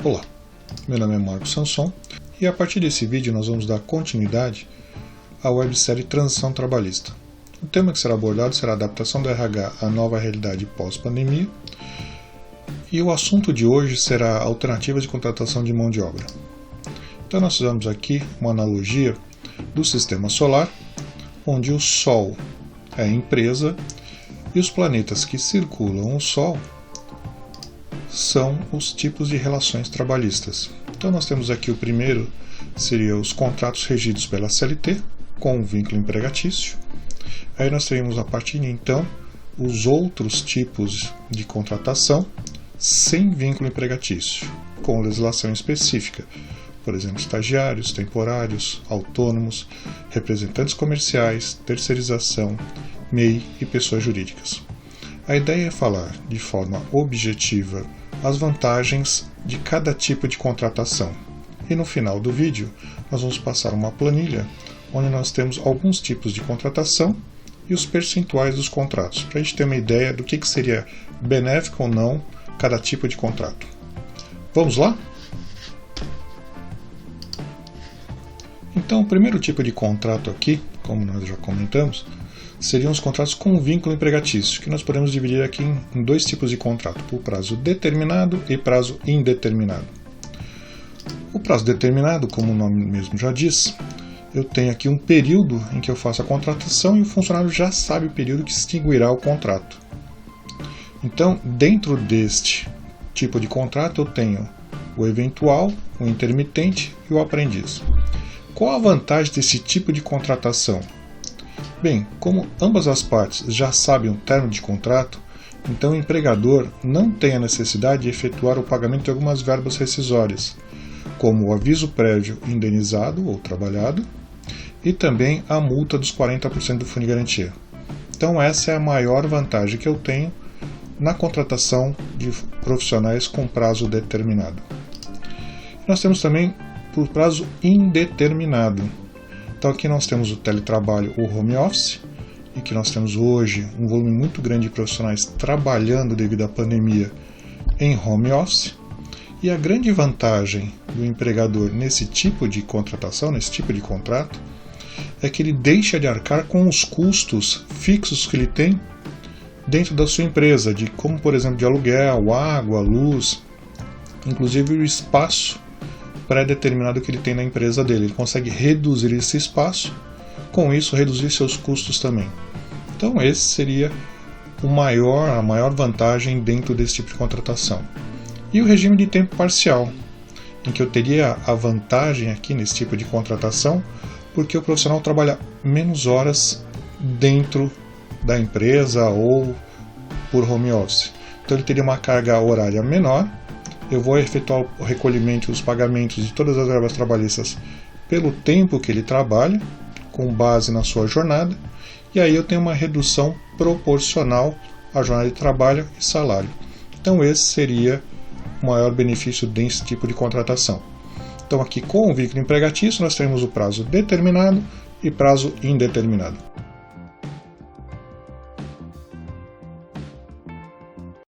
Olá, meu nome é Marcos Sanson e a partir desse vídeo nós vamos dar continuidade à websérie Transição Trabalhista. O tema que será abordado será a adaptação do RH à nova realidade pós-pandemia e o assunto de hoje será alternativas de contratação de mão de obra. Então nós fizemos aqui uma analogia do sistema solar, onde o Sol é a empresa e os planetas que circulam o Sol são os tipos de relações trabalhistas. Então nós temos aqui o primeiro, seria os contratos regidos pela CLT, com um vínculo empregatício. Aí nós teremos a partir de então os outros tipos de contratação sem vínculo empregatício, com legislação específica. Por exemplo, estagiários, temporários, autônomos, representantes comerciais, terceirização, MEI e pessoas jurídicas. A ideia é falar de forma objetiva as vantagens de cada tipo de contratação. E no final do vídeo, nós vamos passar uma planilha onde nós temos alguns tipos de contratação e os percentuais dos contratos, para a gente ter uma ideia do que seria benéfico ou não cada tipo de contrato. Vamos lá? Então, o primeiro tipo de contrato aqui, como nós já comentamos, seriam os contratos com vínculo empregatício, que nós podemos dividir aqui em dois tipos de contrato, por prazo determinado e prazo indeterminado. O prazo determinado, como o nome mesmo já diz, eu tenho aqui um período em que eu faço a contratação e o funcionário já sabe o período que extinguirá o contrato. Então, dentro deste tipo de contrato, eu tenho o eventual, o intermitente e o aprendiz. Qual a vantagem desse tipo de contratação? Bem, como ambas as partes já sabem o término de contrato, então o empregador não tem a necessidade de efetuar o pagamento de algumas verbas rescisórias, como o aviso prévio indenizado ou trabalhado e também a multa dos 40% do fundo de garantia. Então essa é a maior vantagem que eu tenho na contratação de profissionais com prazo determinado. Nós temos também por prazo indeterminado. Então aqui nós temos o teletrabalho, o home office, e que nós temos hoje um volume muito grande de profissionais trabalhando devido à pandemia em home office. E a grande vantagem do empregador nesse tipo de contratação, nesse tipo de contrato, é que ele deixa de arcar com os custos fixos que ele tem dentro da sua empresa, de como por exemplo de aluguel, água, luz, inclusive o espaço pré-determinado que ele tem na empresa dele. Ele consegue reduzir esse espaço, com isso reduzir seus custos também. Então esse seria a maior vantagem dentro desse tipo de contratação. E o regime de tempo parcial, em que eu teria a vantagem aqui nesse tipo de contratação, porque o profissional trabalha menos horas dentro da empresa ou por home office. Então ele teria uma carga horária menor. Eu vou efetuar o recolhimento e os pagamentos de todas as verbas trabalhistas pelo tempo que ele trabalha, com base na sua jornada, e aí eu tenho uma redução proporcional à jornada de trabalho e salário. Então esse seria o maior benefício desse tipo de contratação. Então aqui com o vínculo empregatício nós temos o prazo determinado e prazo indeterminado.